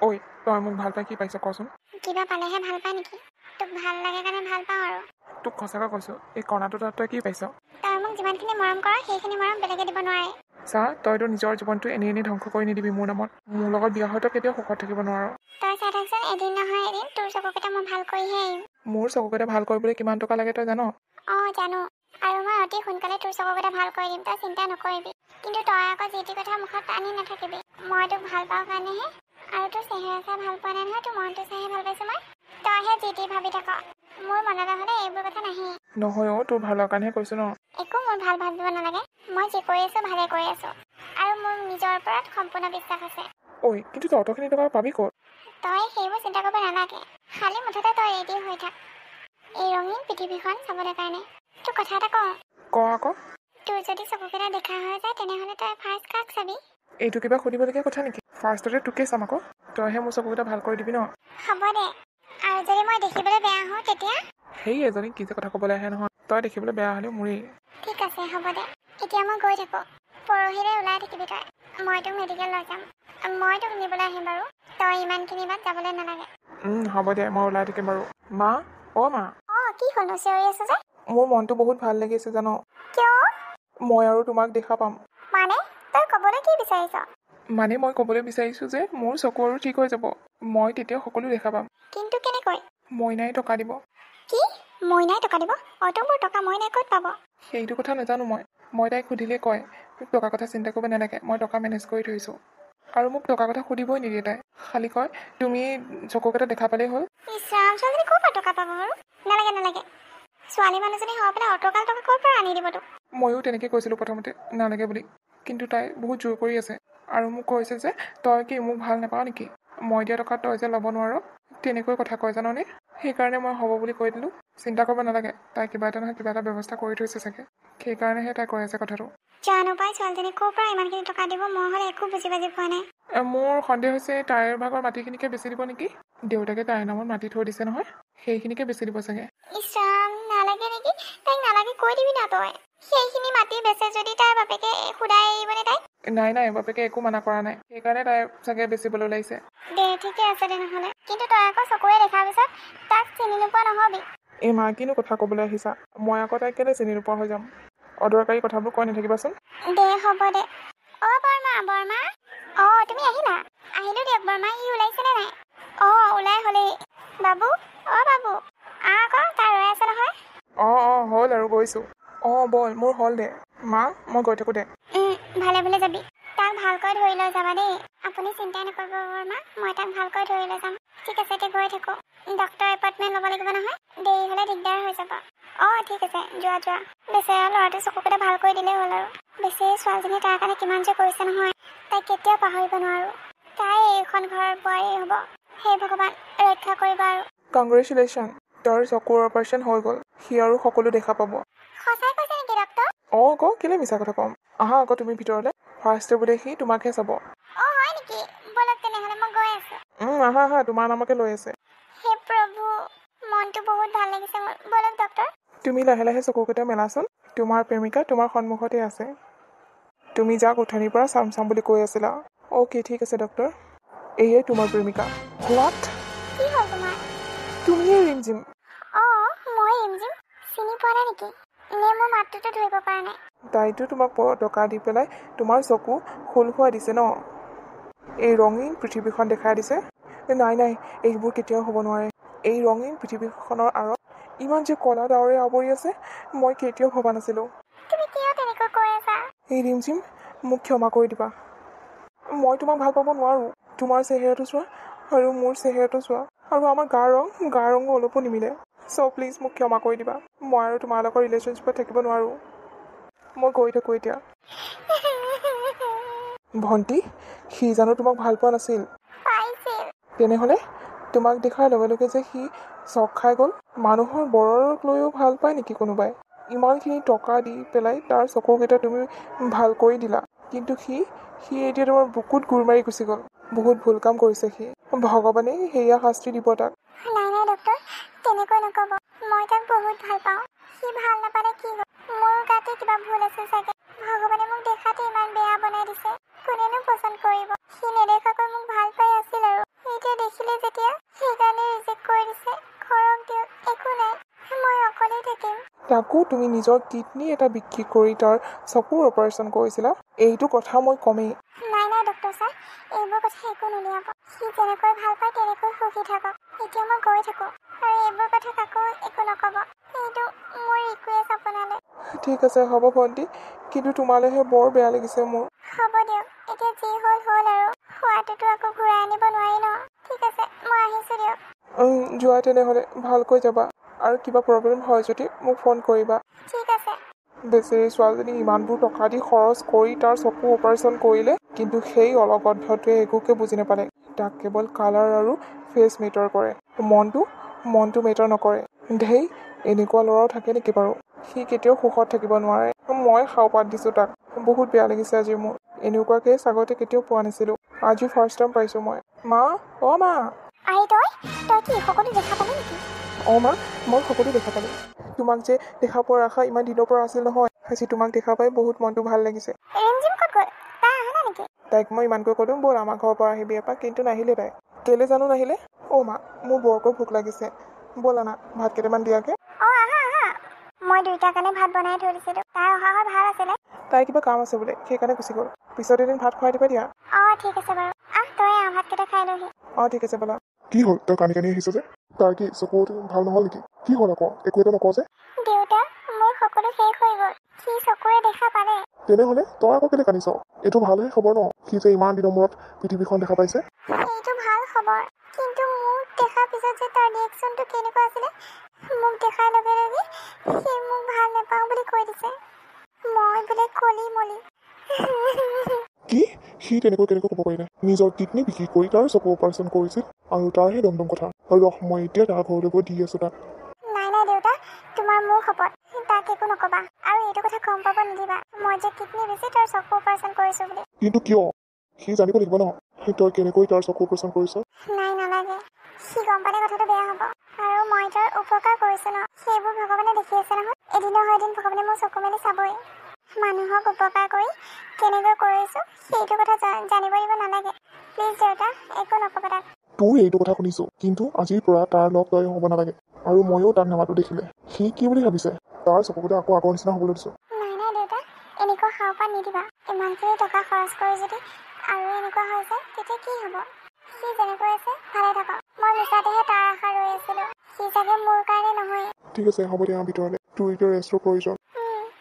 ঐ তই মোক ভাল পাই কি পাইছ কচোন কিবা পালেহে ভাল পায় নেকি তোক ভাল লাগে কাৰণে ভাল পাওঁ আৰু তোক সঁচাকৈ কৈছোঁ এই কণাটো তাত তই কি পাইছ তই মোক যিমানখিনি মৰম কৰ সেইখিনি মৰম বেলেগে দিব নোৱাৰে চা তইতো নিজৰ জীৱনটো এনেই ধ্বংস কৰি নিদিবি মোৰ নামত মোৰ লগত বিয়া হয়তো কেতিয়াও সুখত থাকিব নোৱাৰ তই চাই থাকচোন এদিন নহয় এদিন তোৰ চকুকেইটা মই ভাল কৰিহে আহিম মোৰ চকুকেইটা ভাল কৰিবলৈ কিমান টকা লাগে তই জান জানো আৰু মই অতি সোনকালে তোৰ চকুকেইটা ভাল কৰি দিম তই চিন্তা নকৰিবি কিন্তু তই আকৌ যি টি কথা মুখত আনি নাথাকিবি মই তোক ভাল পাওঁ কাৰণেহে আৰু তোৰ চেহেৰা চাই ভাল পোৱা নাই নহয় তোৰ মনটো চাইহে ভাল পাইছোঁ মই তইহে যি টি ভাবি থাক মোৰ মনলৈ হ'লে এইবোৰ কথা নাহে নহয় তোৰ ভালৰ কাৰণেহে কৈছোঁ ন একো মোৰ ভাল ভাবিব নালাগে মই যি কৰি আছোঁ ভালে কৰি আছোঁ আৰু মোৰ নিজৰ ওপৰত সম্পূৰ্ণ বিশ্বাস আছে ঐ কিন্তু তই অতখিনি টকা পাবি ক'ত তই সেইবোৰ চিন্তা কৰিব নালাগে খালি মুঠতে তই ৰেডি হৈ থাক এই ৰঙীন পৃথিৱীখন চাবলৈ কাৰণে তোৰ কথা এটা কওঁ ক আকৌ তোৰ যদি চকুকেইটা দেখা হৈ যায় তেনেহ'লে তই ফাৰ্ষ্ট কাক চাবি এইটো কিবা সুধিবলগীয়া কথা নেকি ফাৰ্ষ্টতে তোকে চাম আকৌ তইহে মোৰ চকুকেইটা ভাল কৰি দিবি ন হ'ব দে আৰু যদি মই দেখিবলৈ বেয়া হওঁ তেতিয়া সেই এজনী কি যে কথা ক'বলৈ আহে নহয় তই দেখিবলৈ বেয়া হ'লেও মোৰেই ঠিক আছে হ'ব দে এতিয়া মই গৈ থাকোঁ পৰহিলৈ ওলাই থাকিবি তই মই তোক মেডিকেল লৈ যাম মই তোক নিবলৈ আহিম বাৰু তই ইমানখিনি বাট যাবলৈ নালাগে হ'ব দে মই ওলাই থাকিম বাৰু মা মা কি হ'লনো চিঞৰি আছোঁ যে মোৰ মনটো বহুত ভাল লাগিছে জান কিয় মই আৰু তোমাক দেখা পাম মানে তই ক'বলৈ কি বিচাৰিছ মানে মই ক'বলৈ বিচাৰিছোঁ যে মোৰ চকু আৰু ঠিক হৈ যাব মই তেতিয়া সকলো দেখা পাম কিন্তু কেনেকৈ মইনাই টকা দিব কি মইনাই টকা দিব অতবোৰ টকা মইনাই ক'ত পাব সেইটো কথা নাজানো মই তাইক সুধিলে কয় মোক টকাৰ কথা চিন্তা কৰিব নালাগে মই টকা মেনেজ কৰি থৈছোঁ আৰু মোক টকাৰ কথা সুধিবই নিদিয়ে তাই খালি কয় তুমি চকুকেইটা দেখা পালেই হ'ল ইছৰাম ছোৱালীজনী ক'ৰ পৰা টকা পাব বাৰু নালাগে ছোৱালী মানুহজনী হৈ পেলাই অটকাল টকা ক'ৰ পৰা আনি দিব তোক ময়ো তেনেকৈ কৈছিলোঁ প্ৰথমতে নালাগে বুলি কিন্তু তাই বহুত জোৰ কৰি আছে আৰু মোক কৈছে যে তই কি মোক ভাল নাপাৱ নেকি মই দিয়া টকা তই যে ল'ব নোৱাৰ তেনেকৈ কথা কয় জাননে সেইকাৰণে মই হ'ব বুলি কৈ দিলোঁ চিন্তা কৰিব নালাগে তাই কিবা এটা নহয় কিবা এটা ব্যৱস্থা কৰি থৈছে চাগে সেইকাৰণেহে তাই কৈ আছে কথাটো জানো পাই ছোৱালীজনী ক'ৰ পৰা ইমানখিনি টকা দিব মই হ'লে একো বুজি পোৱা নাই মোৰ সন্দেহ হৈছে তাইৰ ভাগৰ মাটিখিনিকে বেছি দিব নেকি দেউতাকে তাইৰ নামত মাটি থৈ দিছে নহয় সেইখিনিকে বেছি দিব চাগে ইছৰাম নালাগে নেকি তাইক নালাগে কৈ দিবি না তই সেইখিনি মাটি বেচে যদি তাইৰ বাপেকে সুদাই এৰিবনে তাইক নাই বাপেকে একো মানা কৰা নাই সেইকাৰণে তাই চাগে বেচিবলৈ ওলাইছে দে ঠিকে আছে দে নহ'লে কিন্তু তই আকৌ চকুৰে দেখাৰ পিছত তাক চিনি নোপোৱা নহ'বি এই মা কিনো কথা ক'বলৈ আহিছা মই আকৌ তাইক কেলৈ চিনি নোপোৱা হৈ যাম অদৰকাৰী কথাবোৰ কৈ নাথাকিবাচোন দে হ'ব দে বৰমা তুমি আহিলা আহিলোঁ দিয়ক বৰমা ই ওলাইছেনে নাই ওলাই হ'লেই বাবু বাবু আকৌ তাৰ ৰৈ আছে নহয় হ'ল আৰু গৈছোঁ বল মোৰ হ'ল দে মা মই গৈ থাকোঁ দে ভালে যাবি তাক ভালকৈ ধৰি লৈ যাবা দেই আপুনি চিন্তাই নকৰিব বৰমা মই তাক ভালকৈ ধৰি লৈ যাম ঠিক আছে এতিয়া গৈ থাকোঁ ডক্টৰ এপইণ্টমেণ্ট ল'ব লাগিব নহয় দেৰি হ'লে দিগদাৰ হৈ যাব ঠিক আছে যোৱা বেচেৰা ল'ৰাটো চকুকেইটা ভাল কৰি দিলেই হ'ল আৰু বেচেৰি ছোৱালীজনী তাৰ কাৰণে কিমান যে কৰিছে নহয় তাইক কেতিয়াও পাহৰিব নোৱাৰোঁ তাই এইখন ঘৰৰ বোৱাৰী হ'ব সেই ভগৱান ৰক্ষা কৰিব আৰু কংগ্ৰেচুলেশ্যন তোৰ চকুৰ অপাৰেশ্যন হৈ গ'ল সি আৰু সকলো দেখা পাব সঁচাই কৈছে নেকি ডক্টৰ আকৌ কেলৈ মিছা কথা ক'ম আহা আকৌ তুমি ভিতৰলৈ ফাৰ্ষ্টে বোলে সি তোমাকহে চাব হয় নেকি ব'লক তেনেহ'লে মই গৈ আছোঁ আহা তোমাৰ নামকে লৈ আছে হে প্ৰভু মনটো বহুত ভাল লাগিছে মোৰ ব'লক ডক্টৰ তুমি লাহে লাহে চকুকেইটা মেলাচোন তোমাৰ প্ৰেমিকা তোমাৰ সন্মুখতে আছে তুমি যাক উঠনিৰ পৰা চাম বুলি কৈ আছিলা অ'কে ঠিক আছে ডক্টৰ এয়ে তোমাৰ প্ৰেমিকা হোৱাট কি হ'ল তোমাৰ তুমিয়ে ৰিমজিম মই ৰিমজিম চিনি পোৱা নাই নেকি নে মোৰ মাতটোতো ধৰিব পৰা নাই তাইতো তোমাক টকা দি পেলাই তোমাৰ চকু খোল খোৱা দিছে ন এই ৰঙীন পৃথিৱীখন দেখাই দিছে নাই এইবোৰ কেতিয়াও হ'ব নোৱাৰে এই ৰঙীন পৃথিৱীখনৰ আঁৰত ইমান যে কলা ডাৱৰে আৱৰি আছে মই কেতিয়াও ভবা নাছিলোঁ তুমি কিয় তেনেকৈ কৈ আছা এই ৰিমজিম মোক ক্ষমা কৰি দিবা মই তোমাক ভাল পাব নোৱাৰোঁ তোমাৰ চেহেৰাটো চোৱা আৰু মোৰ চেহেৰাটো চোৱা আৰু আমাৰ গা ৰঙো অলপো নিমিলে প্লিজ মোক ক্ষমা কৰি দিবা মই আৰু তোমাৰ লগত ৰিলেশ্যনশ্বিপত থাকিব নোৱাৰোঁ মই গৈ থাকোঁ এতিয়া ভণ্টি সি জানো তোমাক ভাল পোৱা নাছিল তেনেহ'লে তোমাক দেখাৰ লগে লগে যে সি চক খাই গ'ল মানুহৰ বৰক লৈও ভাল পায় নেকি কোনোবাই ইমানখিনি টকা দি পেলাই তাৰ চকুকেইটা তুমি ভাল কৰি দিলা কিন্তু সি এতিয়া তোমাৰ বুকুত গোৰ মাৰি গুচি গ'ল বহুত ভুল কাম কৰিছে সি ভগৱানে সেয়া শাস্তি দিব তাক নাই ডক্টৰ তেনেকৈ নক'ব মই তাক বহুত ভাল পাওঁ সি ভাল নাপালে কি হ'ল মোৰ গাতে কিবা ভুল আছে চাগে ভগৱানে মোক দেখাতে ইমান বেয়া বনাই দিছে কোনেনো পচন্দ কৰিব সি নেদেখাকৈ মোক ভাল পাই আছিল আৰু বুলি যেতিয়া সেইকাৰণে ৰিজেক্ট কৰি দিছে। ঘৰক দিয়ক, একো নাই, মই অকলেই থাকিম। তাকো তুমি নিজৰ কিডনী এটা বিক্ৰী কৰি তাৰ চকুৰ অপাৰেশ্যন কৰিছিলা, এইটো কথা মই কমেই। নাই নাই ডক্টৰ ছাৰ, এইবোৰ কথা একো নুলিয়াব। সি যেনেকৈ ভাল পায় তেনেকৈ সুখী থাকক। এতিয়া মই গৈ থাকোঁ আৰু এইবোৰ কথা কাকো একো নক'ব। এইটো মোৰ ৰিকুৱেষ্ট আপোনালৈ। ঠিক আছে হ'ব ভণ্টি, কিন্তু তোমালৈহে বৰ বেয়া লাগিছে মোৰ। হ'ব দিয়ক, এতিয়া যি হ'ল হ'ল আৰু খোৱাটোতো আকৌ ঘূৰাই আনিব নোৱাৰি ন। ঠিক আছে, মই আহিছোঁ দিয়ক। যোৱা তেনেহ'লে, ভালকৈ যাবা আৰু কিবা প্ৰব্লেম হয় যদি মোক ফোন কৰিবা। ঠিক আছে। বেচেৰী ছোৱালীজনী ইমানবোৰ টকা দি খৰচ কৰি তাৰ চকু অপাৰেশ্যন কৰিলে, কিন্তু সেই অলগদ্ধটোৱে একোকে বুজি নাপালে। তাক কেৱল কালাৰ আৰু ফেচ মেটাৰ কৰে, মনটো মেটাৰ নকৰে। ধেই, এনেকুৱা ল'ৰাও থাকে নেকি বাৰু? সি কেতিয়াও সুখত থাকিব নোৱাৰে। মই সাওপাত দিছোঁ তাক। বহুত বেয়া লাগিছে আজি মোৰ। এনেকুৱা কেছ আগতে কেতিয়াও পোৱা নাছিলোঁ, আজি ফাৰ্ষ্ট টাইম পাইছোঁ মই। মা, অ' মা। আই তই কি সকলো দেখা পালি নেকি? অ' মা, মই সকলো দেখা পালোঁ। তোমাক যে দেখা পোৱাৰ আশা ইমান দিনৰ পৰা আছিল নহয়, আজি তোমাক দেখা পাই বহুত মনটো ভাল লাগিছে। ৰিমঝিম ক'ত গ'ল? তাই অহা নাই নেকি? তাইক মই ইমানকৈ ক'লোঁ ব'ল আমাৰ ঘৰৰ পৰা আহিবি এপাক, কিন্তু নাহিলে তাই। কেলে জানো নাহিলে? অ' মা, মোৰ বৰকৈ ভোক লাগিছে, ব'লা না ভাত কেইটামান দিয়াকে। অঁ আহা। মই দুইটাৰ কাৰণে ভাত বনাই থৈ দিছিলোঁ। তাই অহা হয় ভাল আছিলে। তাই কিবা কাম আছে বোলে, সেইকাৰণে গুচি গ'ল। পিছত এদিন ভাত খুৱাই দিবা দিয়া। অঁ ঠিক আছে বাৰু, তই ভাতকেইটা খাই লহি। অঁ ঠিক আছে ব'লা। কি হ'ল, তই কানি আহিছ যে? তাৰ কি চকুটো ভাল নহ'ল নেকি? কি হ'ল আকৌ, একো এটা নকওঁ যে? দেউতা, মোৰ সকলো শেষ হৈ গ'ল। সি চকুৰে দেখা পালে। তেনেহ'লে তই আকৌ কেলে কান্দিছ? এইটো ভালহে খবৰ ন, সি যে ইমান দিনৰ মূৰত পৃথিৱীখন দেখা পাইছে। এইটো ভাল খবৰ, কিন্তু মোক দেখাৰ পিছত যে তাৰ ৰিয়েকশ্যনটো কেনেকুৱা আছিলে, মোক দেখাৰ লগে লগে সি মোক ভাল নাপাওঁ বুলি কৈ দিছে। মই বোলে কলি মলি। কি? সি তেনেকৈ কেনেকৈ ক'ব পাৰিলে? নিজৰ কিডনী বিক্ৰী কৰি তাৰ চকু অপাৰেশ্যন কৰিছিল, আৰু তাৰহে দমদম কথা। আৰু মই এতিয়া তাৰ ঘৰলৈ গৈ দি আছোঁ তাক। নাই দেউতা, তোমাৰ মোৰ শপত, তাক একো নক'বা। আৰু এইটো কথা গম পাব নিদিবা, মই যে কিডনী বেছি তাৰ চকু অপাৰেশ্যন কৰিছোঁ বুলি। কিন্তু কিয়? সি জানিব লাগিব ন, তই কেনেকৈ তাৰ চকু অপাৰেশ্যন কৰিছ। নাই নালাগে, সি গম পালে কথাটো বেয়া হ'ব। আৰু মই তাৰ উপকাৰ কৰিছোঁ ন, সেইবোৰ ভগৱানে দেখি আছে নহয়। এদিন নহয় এদিন ভগৱানে মোৰ চকু মেলি চাবই। মানুহক উপকাৰ কৰি কেনেকৈ কৰিছোঁ সেইটো কথা জানিব দিব নালাগে। প্লিজ দেউতা, একো নক'বা তাক। তোৰ এইটো কথা শুনিছোঁ, কিন্তু আজিৰ পৰা তাৰ লগ তই হ'ব নালাগে। আৰু ময়ো তাক নামাতো দেখিলে। সি কি বুলি ভাবিছে? তাৰ চকুকেইটা আকৌ আগৰ নিচিনা হ'বলৈ দিছোঁ। নাই দেউতা, এনেকুৱা সাওপাত নিদিবা। ইমানখিনি টকা খৰচ কৰি যদি আৰু এনেকুৱা হৈ যায়, তেতিয়া কি হ'ব? সি যেনেকৈ আছে ভালে থাকক। মই মিছাতেহে তাৰ আশা ৰৈ আছিলোঁ। সি চাগে মোৰ কাৰণে নহয়। ঠিক আছে, হ'ব দিয়া ভিতৰলৈ, তোৰ এতিয়া ৰেষ্টৰ প্ৰয়োজন।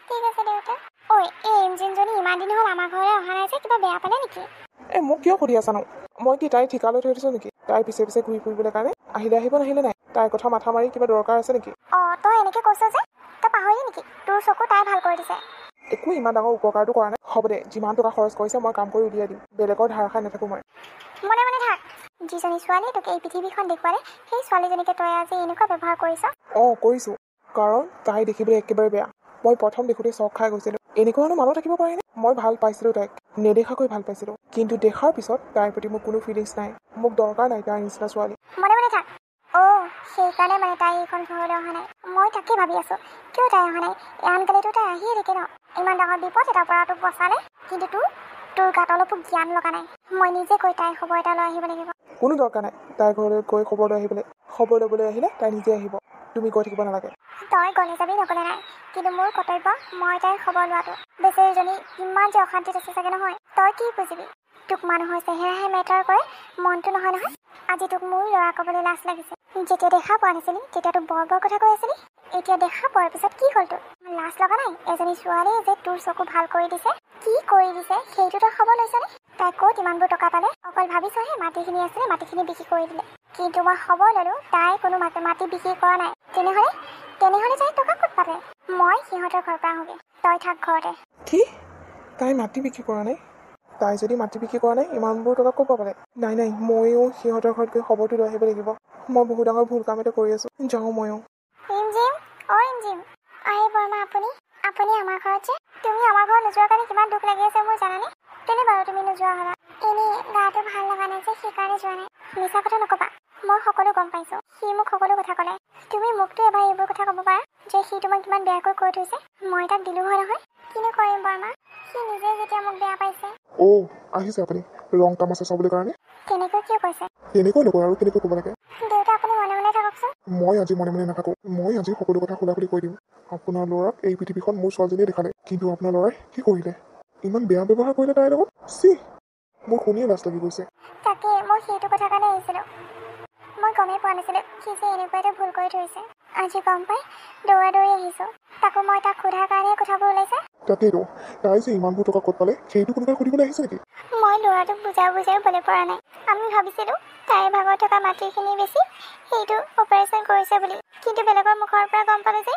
ঠিক আছে দেউতা। ঐ, এই ইঞ্জিনজনী ইমান দিন হ'ল আমাৰ ঘৰলৈ অহা নাই যে, কিবা বেয়া পালে নেকি? মোক কিয় সুধি আছানো? মই কি তাই ঠিকা লৈ থৈ দিছোঁ নেকি? তাই পিছে ঘূৰি ফুৰিবলৈ কাৰণে? আহিলে আহিব, নাহিলে নাই। তাইৰ কথা মাথা মাৰি কিবা দৰকাৰ আছে নেকি? তই এনেকৈ কৈছ যে, তই পাহৰিলি নেকি? তোৰ চকু তাই ভাল কৰি দিছে। একো ইমান ডাঙৰ উপকাৰটো কৰা নাই। হ'ব দে, যিমান টকা খৰচ কৰিছে মই কাম কৰি উলিয়াই দিম। বেলেগৰ ধাৰ খাই নাথাকোঁ মই। মনে থাক। যিজনী ছোৱালী তোক এই পৃথিৱীখন দেখুৱালে, সেই ছোৱালীজনীকে তই আজি এনেকুৱা ব্যৱহাৰ কৰিছ। কৰিছোঁ, কাৰণ তাই দেখিবলৈ একেবাৰে বেয়া। মই প্ৰথম দেখোঁতে চখ খাই গৈছিলোঁ। এনেকুৱা মানুহ থাকিব পাৰেনে? মই ভাল পাইছিলোঁ তাইক, নেদেখাকৈ ভাল পাইছিলোঁ। কিন্তু দেখাৰ পিছত তাইৰ প্ৰতি মোৰ কোনো ফিলিংছ নাই। মোক দৰকাৰ নাই তাইৰ নিচিনা ছোৱালী। মনে থাক। সেইকাৰণে মানে তাই এইখন ঘৰলৈ অহা নাই। মই তাকে ভাবি আছোঁ, কিয় তাই অহা নাই? আনকালেতো তাই আহিয়ে থাকে ন। ইমান ডাঙৰ বিপদ এটাৰ পৰা তোক বচালে, কিন্তু তোৰ গাত অলপো জ্ঞান লগা নাই। মই নিজে গৈ তাইৰ খবৰ এটা লৈ আহিব লাগিব। কোনো দৰকাৰ নাই তাইৰ ঘৰলৈ গৈ খবৰ লৈ আহিবলৈ। খবৰ ল'বলৈ আহিলে তাই নিজে আহিব, তুমি গৈ থাকিব নালাগে। তই গণি যাবি নগ'লে নাই, কিন্তু মোৰ কৰ্তব্য মই তাইৰ খবৰ লোৱাটো। বেচেৰীজনী ইমান যে অশান্তিত আছে চাগে নহয়। তই কি বুজিবি? তোক মানুহৰ চেহেৰাহে মেটাৰ কৰে, মনটো নহয়। আজি তোক মোৰ ল'ৰা ক'বলৈ লাজ লাগিছে। যেতিয়া দেখা পোৱা নাছিলি তেতিয়া তোক বৰ কথা কৈ আছিলি। এতিয়া দেখা পোৱাৰ পিছত কি হ'ল তোৰ? লাজ লগা নাই? এজনী ছোৱালীয়ে যে তোৰ চকু ভাল কৰি দিছে, কি কৰি দিছে সেইটো তই খবৰ লৈছনে? তাই ক'ত ইমানবোৰ টকা পালে? অকল ভাবিছহে মাটিখিনি আছিলে, মাটিখিনি বিক্ৰী কৰি দিলে। কিন্তু মই খবৰ ল'লোঁ তাই কোনো মাটি বিক্ৰী কৰা নাই। তেনেহ'লে তাই টকা ক'ত পালে? মই সিহঁতৰ ঘৰৰ পৰা আহোঁগৈ, তই থাক ঘৰতে। কি? তাই মাটি বিক্ৰী কৰা নাই? তাই যদি মাটি বিক্ৰী কৰা নাই, ইমানবোৰ টকা ক'ৰ পৰা পালে? নাই, ময়ো সিহঁতৰ ঘৰত গৈ খবৰটো লৈ আহিব লাগিব। মই বহুত ডাঙৰ ভুল কাম এটা কৰি আছোঁ। যাওঁ ময়ো। ৰিমঝিম, আহে বৰমা আপুনি আমাৰ ঘৰত যে? তুমি আমাৰ ঘৰত নোযোৱাৰ কাৰণে কিমান দুখ লাগি আছে মোৰ জানানে? কেলে বাৰু তুমি নোযোৱা হ'লা? এনেই গাটো ভাল লগা নাই যে, সেইকাৰণে যোৱা নাই। মিছা কথা নক'বা, মই সকলো গম পাইছোঁ। সি মোক সকলো কথা ক'লে। তুমি মোকতো এবাৰ এইবোৰ কথা ক'ব পাৰা যে সি তোমাক কিমান বেয়াকৈ কৈ থৈছে। মই তাক দিলোঁ হয় নহয়? কিনো কৰিম বৰমা, সি নিজে যেতিয়া মোক বেয়া পাইছে। আহিছে আপুনি। ৰং তামাচা চাবলৈ কাৰণে। কেনেকৈ কিয় কৈছে? তেনেকৈ নকয় আৰু কেনেকৈ ক'ব লাগে। দেউতা আপুনি মনে মনে থাককচোন। মই আজি মনে মনে নাথাকোঁ। মই আজি সকলো কথা খোলাখুলি কৈ দিম। আপোনাৰ ল'ৰাক এই পৃথিৱীখন মোৰ ছোৱালীজনীয়ে দেখালে, কিন্তু আপোনাৰ ল'ৰাই কি কৰিলে? ইমান বেয়া ব্যৱহাৰ কৰিলে তাইৰ লগত। চি, মোৰ শুনিয়ে লাজ লাগি গৈছে। তাকে মই সেইটো কথা কাৰণে আহিছিলোঁ। মই গমেই পোৱা নাছিলোঁ সি যে এনেকুৱা এটা ভুল কৰি থৈছে। আজি গম পাই দৌৰা দৌৰি আহিছোঁ। তাকো মই তাক সোধাৰ কাৰণেহে কথাবোৰ ওলাইছে। তাকেইতো, তাই যে ইমানবোৰ টকা ক'ত পালে সেইটো কোনোবাই সুধিবলৈ আহিছে নেকি? মই ল'ৰাটোক বুজাই বলে পৰা নাই। আমি ভাবিছিলোঁ তাইৰ ভাগত থকা মাটিখিনি বেছি সেইটো অপাৰেশ্যন কৰিছে বুলি, কিন্তু বেলেগৰ মুখৰ পৰা গম পালোঁ যে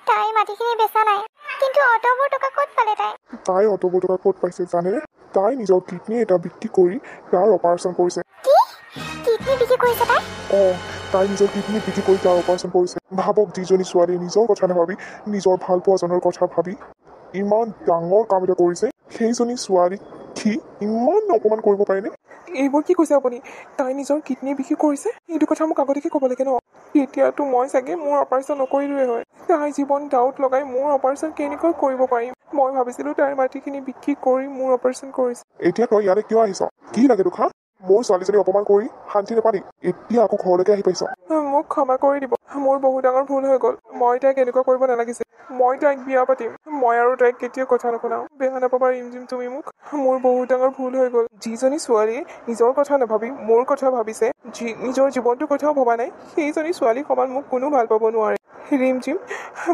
তাই মাটিখিনি বেচা নাই। কিন্তু অতবোৰ টকা ক'ত পালে তাই? তাই অতবোৰ টকা ক'ত পাইছে জানেনে? তাই নিজৰ কিডনী এটা বিক্ৰী কৰি তাৰ অপাৰেশ্যন কৰিছে। কি? কিডনী বিক্ৰী কৰিছে তাই? তাই নিজৰ কিডনী বিক্ৰী কৰি তাৰ অপাৰেশ্যন কৰিছে। ভাবক, যিজনী ছোৱালীয়ে নিজৰ কথা নাভাবি নিজৰ ভাল পোৱাজনৰ কথা ভাবি ইমান ডাঙৰ কাম এটা কৰিছে, সেইজনী ছোৱালীক সি ইমান অপমান কৰিব পাৰেনে? এইবোৰ কি কৈছে আপুনি? তাই নিজৰ কিডনী বিক্ৰী কৰিছে? এইটো কথা মোক আগতীয়াকৈ ক'ব লাগে ন। এতিয়াতো মই চাগে মোৰ অপাৰেশ্যন নকৰিলোৱে হয়। তাই জীৱন ডাউট লগাই মোৰ অপাৰেশ্যন কেনেকৈ কৰিব পাৰিম? মই ভাবিছিলোঁ তাইৰ মাটিখিনি বিক্ৰী কৰি মোৰ অপাৰেশ্যন কৰিছে। এতিয়া তই ইয়ালৈ কিয় আহিছ? কি লাগে তোক? মোৰ ছোৱালীজনী অপমান কৰি শান্তি নাপালি, এতিয়া আকৌ ঘৰলৈকে আহি পাইছ। মোক ক্ষমা কৰি দিব। মোৰ বহুত ডাঙৰ ভুল হৈ গ'ল। মই তাইক এনেকুৱা কৰিব নালাগিছিল। মই তাইক বিয়া পাতিম। মই আৰু তাইক কেতিয়াও কথা নুশুনাও। বেয়া নাপাবা ৰিমঝিম তুমি মোক। মোৰ বহুত ডাঙৰ ভুল হৈ গ'ল। যিজনী ছোৱালীয়ে নিজৰ কথা নাভাবি মোৰ কথা ভাবিছে, নিজৰ জীৱনটোৰ কথাও ভবা নাই, সেইজনী ছোৱালী সমান মোক কোনো ভাল পাব নোৱাৰে। ৰিমঝিম,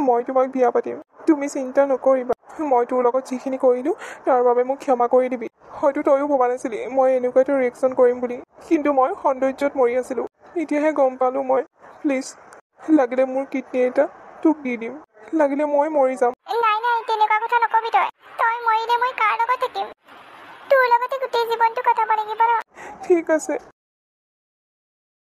মই তোমাক বিয়া পাতিম। তুমি চিন্তা নকৰিবা। মই তোৰ লগত যিখিনি কৰিলোঁ তাৰ বাবে মোক ক্ষমা কৰি দিবি। হয়তো তইও ভবা নাছিলি মই এনেকুৱা এটা ৰিয়েকশ্যন কৰিম বুলি, কিন্তু মই সৌন্দৰ্যত মৰি আছিলোঁ। এতিয়াহে গম পালোঁ মই। প্লিজ, লাগিলে মোৰ কিডনী এটা তোক দি দিম, লাগিলে মই মৰি যাম। নাই তেনেকুৱা কথা নকবি তই। তই মৰিলে মই কাৰ লগত থাকিম? তোৰ লগতে গোটেই জীৱনটো কটাব লাগিব ন। ঠিক আছে।